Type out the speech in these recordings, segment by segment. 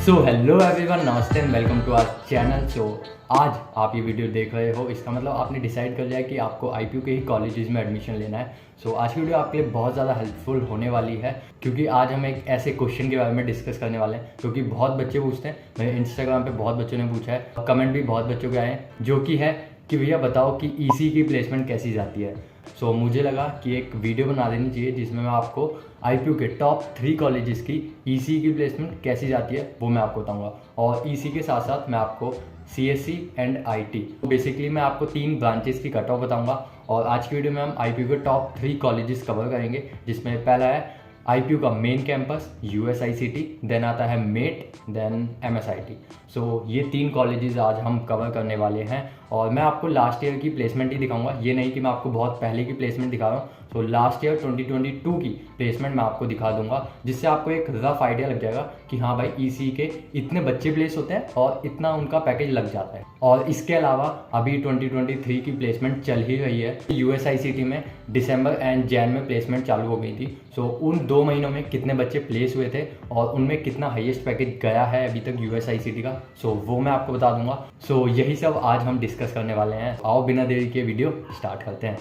सो hello everyone, नमस्ते and welcome to our channel. So आज आप ये वीडियो देख रहे हो, इसका मतलब आपने डिसाइड कर लिया है कि आपको आईपीयू के ही कॉलेजेस में एडमिशन लेना है। सो आज की वीडियो आपके लिए बहुत ज़्यादा हेल्पफुल होने वाली है, क्योंकि आज हम एक ऐसे क्वेश्चन के बारे में डिस्कस करने वाले हैं क्योंकि बहुत बच्चे पूछते हैं। मेरे इंस्टाग्राम पे बहुत बच्चों ने पूछा है, कमेंट भी बहुत बच्चों के आए हैं, जो कि है कि भैया बताओ कि ईसी की प्लेसमेंट कैसी जाती है। सो मुझे लगा कि एक वीडियो बना देनी चाहिए जिसमें मैं आपको आईपीयू के टॉप 3 कॉलेजेस की ईसी की प्लेसमेंट कैसी जाती है वो मैं आपको बताऊंगा, और ईसी के साथ साथ मैं आपको सीएससी एंड आईटी, बेसिकली मैं आपको 3 ब्रांचेस की कट ऑफ बताऊंगा। और आज की वीडियो में हम आईपीयू के टॉप 3 कॉलेजेस कवर करेंगे, जिसमें पहला है आईपीयू का मेन कैंपस यूएसआईसीटी, देन आता है मेट, देन एमएसआईटी। सो ये 3 कॉलेजेस आज हम कवर करने वाले हैं, और मैं आपको लास्ट ईयर की प्लेसमेंट ही दिखाऊंगा। ये नहीं कि मैं आपको बहुत पहले की प्लेसमेंट दिखा रहा हूँ। सो लास्ट ईयर 2022 की प्लेसमेंट मैं आपको दिखा दूंगा, जिससे आपको एक रफ आइडिया लग जाएगा कि हाँ भाई ईसी के इतने बच्चे प्लेस होते हैं और इतना उनका पैकेज लग जाता है। और इसके अलावा अभी 2023 की प्लेसमेंट चल ही रही है। यूएसआईसीटी में दिसंबर एंड जैन में प्लेसमेंट चालू हो गई थी। सो उन 2 महीनों में कितने बच्चे प्लेस हुए थे और उनमें कितना हाईएस्ट पैकेज गया है अभी तक यूएसआईसीटी का, सो वो मैं आपको बता दूंगा। सो यही सब आज हम डिस्कस करने वाले हैं। आओ बिना देरी के वीडियो स्टार्ट करते हैं।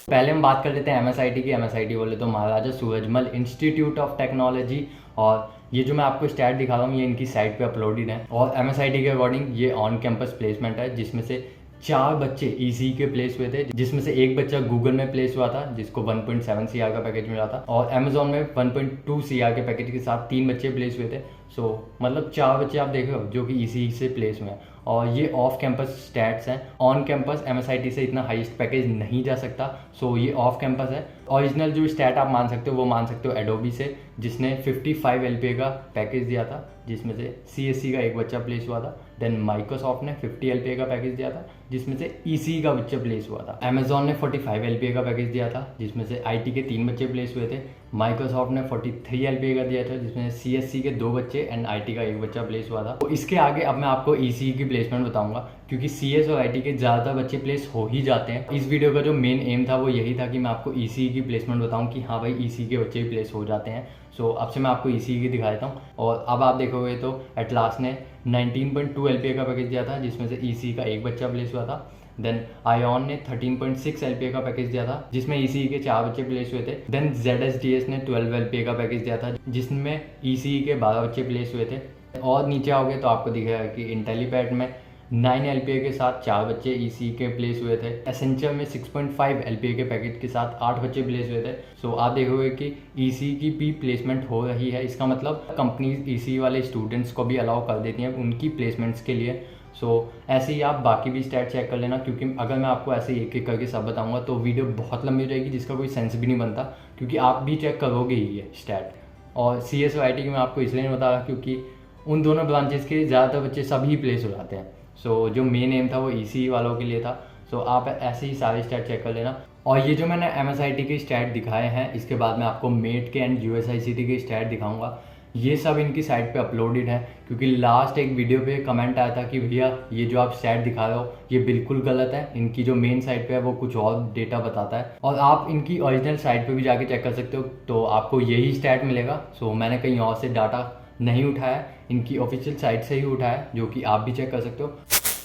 पहले हम बात कर लेते हैं एमएसआईटी की। एमएसआईटी बोले तो महाराजा सूरजमल इंस्टीट्यूट ऑफ टेक्नोलॉजी, और ये जो मैं आपको स्टैट दिखा रहा हूँ ये इनकी साइट पे अपलोडेड है। और एमएसआईटी के अकॉर्डिंग ये ऑन कैंपस प्लेसमेंट है, जिसमें से 4 बच्चे ईसी के प्लेस हुए थे, जिसमें से एक बच्चा गूगल में प्लेस हुआ था जिसको 1.7 सीआर का पैकेज मिला था, और अमेजोन में 1.2 सीआर के पैकेज के साथ 3 बच्चे प्लेस हुए थे। सो मतलब 4 बच्चे आप देख रहे हो जो कि ईसी से प्लेस हुए हैं। और ये ऑफ कैंपस स्टैट्स हैं। ऑन कैंपस एमएसआईटी से इतना हाईएस्ट पैकेज नहीं जा सकता, सो ये ऑफ कैंपस है। ओरिजिनल जो स्टैट आप मान सकते हो वो मान सकते हो एडोबी से, जिसने 55 एलपीए का पैकेज दिया था, जिसमें से सीएससी का एक बच्चा प्लेस हुआ था। देन माइक्रोसॉफ्ट ने 50 एलपीए का पैकेज दिया था, जिसमें से ईसी का बच्चा प्लेस हुआ था। अमेजोन ने 45 एलपीए का पैकेज दिया था, जिसमें से आईटी के 3 बच्चे प्लेस हुए थे। माइक्रोसॉफ्ट ने 43 एलपीए का दिया था, जिसमें सीएससी के 2 बच्चे एंड आईटी का एक बच्चा प्लेस हुआ था। तो इसके आगे अब मैं आपको ईसी की प्लेसमेंट बताऊंगा, क्योंकि सीएस और आईटी के ज़्यादातर बच्चे प्लेस हो ही जाते हैं। इस वीडियो का जो मेन एम था वो यही था कि मैं आपको ईसी की प्लेसमेंट बताऊं कि हाँ भाई ईसी के बच्चे भी प्लेस हो जाते हैं। सो अब से मैं आपको ईसी की दिखा देता हूँ। और अब आप देखोगे तो एटलास ने 19.2 एलपीए का पैकेज दिया था, जिसमें से ईसी का एक बच्चा प्लेस हुआ था। देन आयोन ने 13.6 एलपीए का पैकेज दिया था, जिसमें ईसी के 4 बच्चे प्लेस हुए थे। देन ZSDS ने 12 एलपीए का पैकेज दिया था, जिसमें ईसी के 12 बच्चे प्लेस हुए थे। और नीचे आओगे तो आपको दिखेगा कि इंटेलीपैड में 9 एलपीए के साथ 4 बच्चे ईसी के प्लेस हुए थे। एसेंचर में 6.5 एलपीए के पैकेज के साथ 8 बच्चे प्लेस हुए थे। सो आप देखोगे कि ईसी की भी प्लेसमेंट हो रही है। इसका मतलब कंपनीज ईसी वाले स्टूडेंट्स को भी अलाउ कर देती हैं उनकी प्लेसमेंट्स के लिए। सो ऐसे ही आप बाकी भी स्टैट चेक कर लेना, क्योंकि अगर मैं आपको ऐसे एक एक करके सब बताऊंगा तो वीडियो बहुत लंबी हो जाएगी, जिसका कोई सेंस भी नहीं बनता, क्योंकि आप भी चेक करोगे ही ये स्टैट। और सीएस और आईटी की मैं आपको इसलिए नहीं बता रहा क्योंकि उन दोनों ब्रांचेस के ज़्यादातर बच्चे सभी प्लेस हो जाते हैं। सो जो मेन एम था वो ईसी वालों के लिए था। सो आप ऐसे ही सारे स्टैट चेक कर लेना। और ये जो मैंने एमएसआईटी के स्टैट दिखाए हैं, इसके बाद मैं आपको मेट के एंड यूएसआईसीटी के स्टैट दिखाऊंगा। ये सब इनकी साइट पे अपलोडेड है, क्योंकि लास्ट एक वीडियो पे कमेंट आया था कि भैया ये जो आप स्टैट दिखा रहे हो ये बिल्कुल गलत है, इनकी जो मेन साइट पे है वो कुछ और डेटा बताता है, और आप इनकी ओरिजिनल साइट पे भी जाके चेक कर सकते हो तो आपको यही स्टैट मिलेगा। सो मैंने कहीं और से डाटा नहीं उठाया, इनकी ऑफिशियल साइट से ही उठाया, जो कि आप भी चेक कर सकते हो।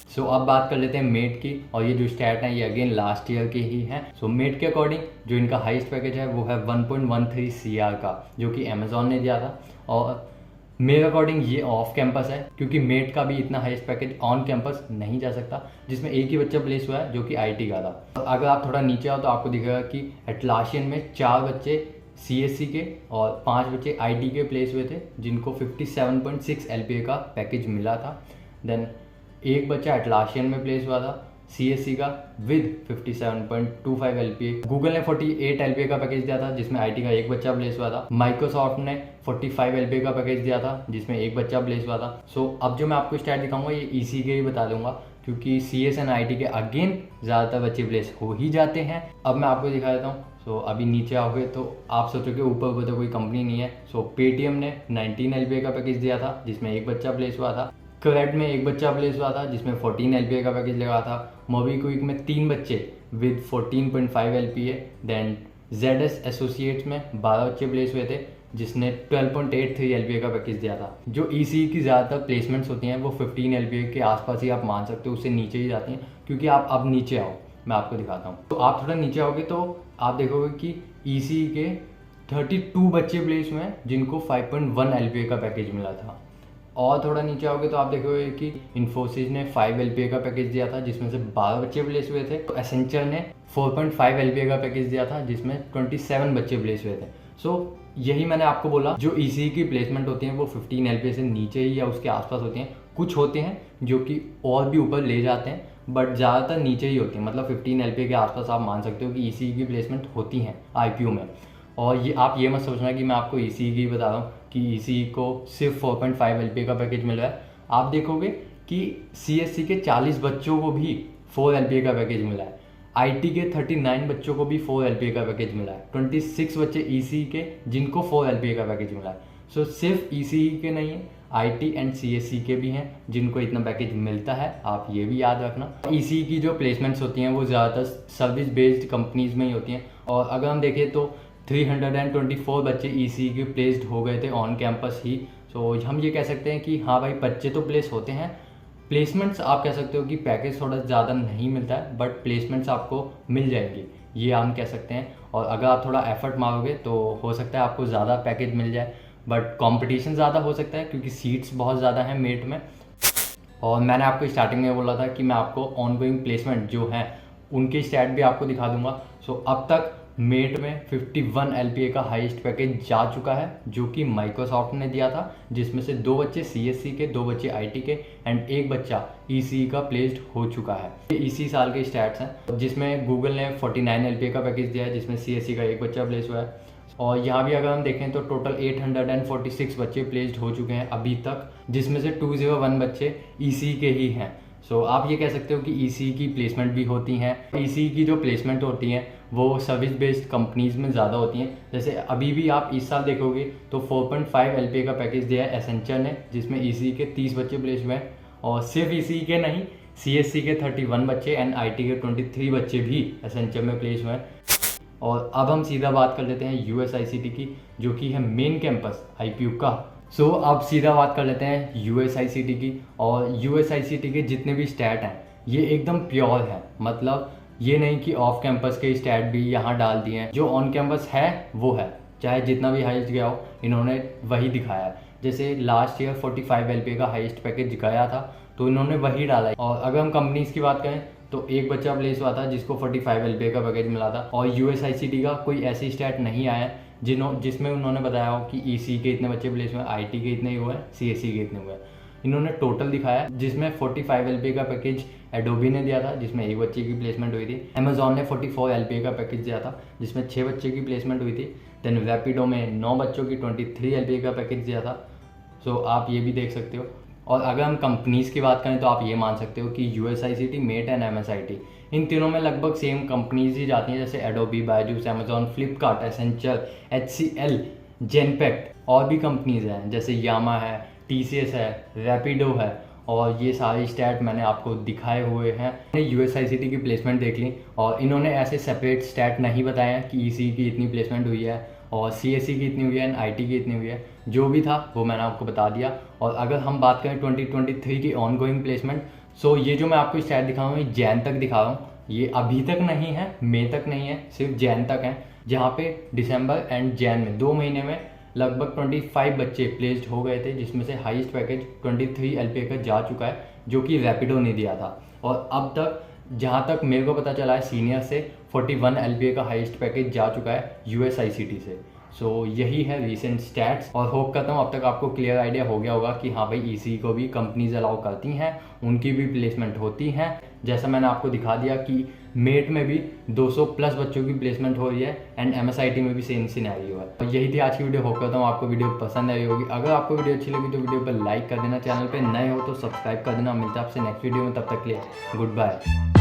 सो अब बात कर लेते हैं मेट की, और ये जो स्टैट है ये अगेन लास्ट ईयर के ही हैं। सो मेट के अकॉर्डिंग जो इनका हाईएस्ट पैकेज है वो है 1.13 सीआर का, जो कि अमेजोन ने दिया था। और मेरे अकॉर्डिंग ये ऑफ कैंपस है, क्योंकि मेट का भी इतना हाईएस्ट पैकेज ऑन कैंपस नहीं जा सकता, जिसमें एक ही बच्चा प्लेस हुआ है जो कि आईटी का था। अगर आप थोड़ा नीचे आओ तो आपको दिखेगा कि एटलासियन में 4 बच्चे सीएससी के और 5 बच्चे आईटी के प्लेस हुए थे, जिनको 57.6 एलपीए का पैकेज मिला था। देन एक बच्चा एटलासियन में प्लेस हुआ था सीएससी का विद 57.25 एलपीए। गूगल ने 48 एलपीए का पैकेज दिया था, जिसमें आईटी का एक बच्चा प्लेस हुआ था। माइक्रोसॉफ्ट ने 45 एलपीए का पैकेज दिया था, जिसमें एक बच्चा प्लेस हुआ था। सो अब जो मैं आपको स्टैट दिखाऊंगा ये ईसी के ही बता दूंगा, क्योंकि सीएस एंड आईटी के अगेन ज़्यादातर बच्चे प्लेस हो ही जाते हैं। अब मैं आपको दिखा देता हूँ। सो अभी नीचे आओगे तो आप सोचोगे ऊपर तो कोई कंपनी नहीं है। सो पेटीएम ने 19 एलपीए का पैकेज दिया था, जिसमें एक बच्चा प्लेस हुआ था। क्रेड में एक बच्चा प्लेस हुआ था, जिसमें 14 एलपीए का पैकेज लगा था। मोबीक्विक में 3 बच्चे with 14.5 LPA. Then ZS associates में 12 बच्चे प्लेस हुए थे, जिसने 12.83 LPA का पैकेज दिया था। जो ECE की ज़्यादातर प्लेसमेंट्स होती हैं वो 15 LPA के आसपास ही आप मान सकते हो, उससे नीचे ही जाती हैं। क्योंकि आप अब नीचे आओ, मैं आपको दिखाता हूँ। तो आप थोड़ा नीचे आओगे तो आप देखोगे कि ECE के 32 बच्चे प्लेस हुए हैं जिनको 5.1 LPA का पैकेज मिला था। और थोड़ा नीचे आओगे तो आप देखोगे कि इन्फोसिस ने 5 LPA का पैकेज दिया था जिसमें से 12 बच्चे प्लेस हुए थे। तो एसेंचर ने 4.5 LPA का पैकेज दिया था जिसमें 27 बच्चे प्लेस हुए थे। सो यही मैंने आपको बोला, जो ECE की प्लेसमेंट होती हैं वो 15 LPA से नीचे ही या उसके आसपास होती हैं। कुछ होते हैं जो कि और भी ऊपर ले जाते हैं, बट ज़्यादातर नीचे ही होती है। मतलब 15 LPA के आसपास आप मान सकते हो कि ECE की प्लेसमेंट होती हैं IPO में। और ये आप ये मत सोचना कि मैं आपको ECE की बता रहा हूँ कि ECE को सिर्फ 4.5 LPA का पैकेज मिल रहा है। आप देखोगे कि CSC के 40 बच्चों को भी 4 LPA का पैकेज मिला है। IT के 39 बच्चों को भी 4 LPA का पैकेज मिला है। 26 बच्चे ECE के जिनको 4 LPA का पैकेज मिला है। सो सिर्फ ECE के नहीं है, IT एंड CSC के भी हैं जिनको इतना पैकेज मिलता है। आप ये भी याद रखना। ECE की जो प्लेसमेंट्स होती हैं वो ज़्यादातर सर्विस बेस्ड कंपनीज में ही होती हैं। और अगर हम देखें तो 324 बच्चे ECE के प्लेस्ड हो गए थे ऑन कैंपस ही। सो हम ये कह सकते हैं कि हाँ भाई, बच्चे तो प्लेस होते हैं। प्लेसमेंट्स आप कह सकते हो कि पैकेज थोड़ा ज़्यादा नहीं मिलता है, बट प्लेसमेंट्स आपको मिल जाएंगी, ये हम कह सकते हैं। और अगर आप थोड़ा एफर्ट मारोगे तो हो सकता है आपको ज़्यादा पैकेज मिल जाए, बट कंपटीशन ज़्यादा हो सकता है क्योंकि सीट्स बहुत ज़्यादा हैं मेट में। और मैंने आपको स्टार्टिंग में बोला था कि मैं आपको ऑनगोइंग प्लेसमेंट जो हैं उनके स्टैट भी आपको दिखा दूंगा। सो अब तक मेट में 51 LPA का हाईएस्ट पैकेज जा चुका है जो कि माइक्रोसॉफ्ट ने दिया था, जिसमें से 2 बच्चे CSC के, 2 बच्चे IT के एंड 1 बच्चा ECE का प्लेस्ड हो चुका है। ये इसी साल के स्टैट्स हैं, जिसमें गूगल ने 49 LPA का पैकेज दिया है जिसमें CSC का 1 बच्चा प्लेस हुआ है। और यहाँ भी अगर हम देखें तो टोटल 846 बच्चे प्लेस्ड हो चुके हैं अभी तक, जिसमें से 201 बच्चे ECE के ही हैं। सो आप ये कह सकते हो कि ECE की प्लेसमेंट भी होती हैं। ECE की जो प्लेसमेंट होती हैं वो सर्विस बेस्ड कंपनीज में ज़्यादा होती हैं। जैसे अभी भी आप इस साल देखोगे तो 4.5 LPA का पैकेज दिया है एसेंचर ने, जिसमें ECE के 30 बच्चे प्लेस हुए हैं। और सिर्फ ECE के नहीं, CSC के 31 बच्चे एंड IT के 23 बच्चे भी एसेंचर में प्लेस हुए हैं। और अब हम सीधा बात कर लेते हैं USICT की, जो कि है मेन कैंपस IPO का। सो अब सीधा बात कर लेते हैं USICT की। और USICT के जितने भी स्टैट हैं ये एकदम प्योर है। मतलब ये नहीं कि ऑफ कैंपस के स्टैट भी यहाँ डाल दिए हैं, जो ऑन कैंपस है वो है, चाहे जितना भी हाईएस्ट गया हो इन्होंने वही दिखाया है। जैसे लास्ट ईयर 45 LPA का हाईएस्ट पैकेज गया था तो इन्होंने वही डाला है। और अगर हम कंपनीज की बात करें तो एक बच्चा प्लेस हुआ था जिसको 45 LPA का पैकेज मिला था। और USICT का कोई ऐसी स्टैट नहीं आया जिसमें उन्होंने बताया हो कि ECE के इतने बच्चे प्लेस हुए, IT के इतने हुए, CSC के इतने हुए। इन्होंने टोटल दिखाया जिसमें 45 LPA का पैकेज एडोबी ने दिया था जिसमें 1 बच्चे की प्लेसमेंट हुई थी। अमेजॉन ने 44 LPA का पैकेज दिया था जिसमें 6 बच्चे की प्लेसमेंट हुई थी। देन रैपिडो में 9 बच्चों की 23 LPA का पैकेज दिया था। सो आप ये भी देख सकते हो। और अगर हम कंपनीज़ की बात करें तो आप ये मान सकते हो कि USICT, मेट एंड MSIT इन तीनों में लगभग सेम कंपनीज ही जाती हैं, जैसे Adobe, Byju's, Amazon, Flipkart, Accenture, HCL, जेनपेक्ट। और भी कंपनीज हैं जैसे यामा है, TCS है, रैपिडो है। और ये सारे स्टैट मैंने आपको दिखाए हुए हैं। USICT की प्लेसमेंट देख ली और इन्होंने ऐसे सेपरेट स्टैट नहीं बताया कि ECE की इतनी प्लेसमेंट हुई है और CSC की इतनी हुई है एंड IT की इतनी हुई है। जो भी था वो मैंने आपको बता दिया। और अगर हम बात करें 2023 की ऑनगोइंग प्लेसमेंट, सो ये जो मैं आपको स्टैट दिखा रहा हूँ ये जैन तक दिखा रहा हूँ। ये अभी तक नहीं है, मई तक नहीं है, सिर्फ जैन तक है, जहाँ पे दिसंबर एंड जैन में 2 महीने में लगभग 25 बच्चे प्लेस्ड हो गए थे, जिसमें से हाईएस्ट पैकेज 23 LPA का जा चुका है जो कि रैपिडो ने दिया था। और अब तक जहाँ तक मेरे को पता चला है सीनियर से 41 LPA का हाईएस्ट पैकेज जा चुका है USICT से। सो यही है रीसेंट स्टैट्स। और होप करता हूँ अब तक आपको क्लियर आइडिया हो गया होगा कि हाँ भाई ECE को भी कंपनीज अलाउ करती हैं, उनकी भी प्लेसमेंट होती हैं। जैसा मैंने आपको दिखा दिया कि मेट में भी 200 प्लस बच्चों की प्लेसमेंट हो रही है एंड MSIT में भी सेम सिनेरियो है। तो यही थी आज की वीडियो। होप करता हूँ आपको वीडियो पसंद आई होगी। अगर आपको वीडियो अच्छी लगी तो वीडियो पर लाइक कर देना, चैनल पर नए हो तो सब्सक्राइब कर देना। मिलता है आपसे नेक्स्ट वीडियो में, तब तक के लिए गुड बाय।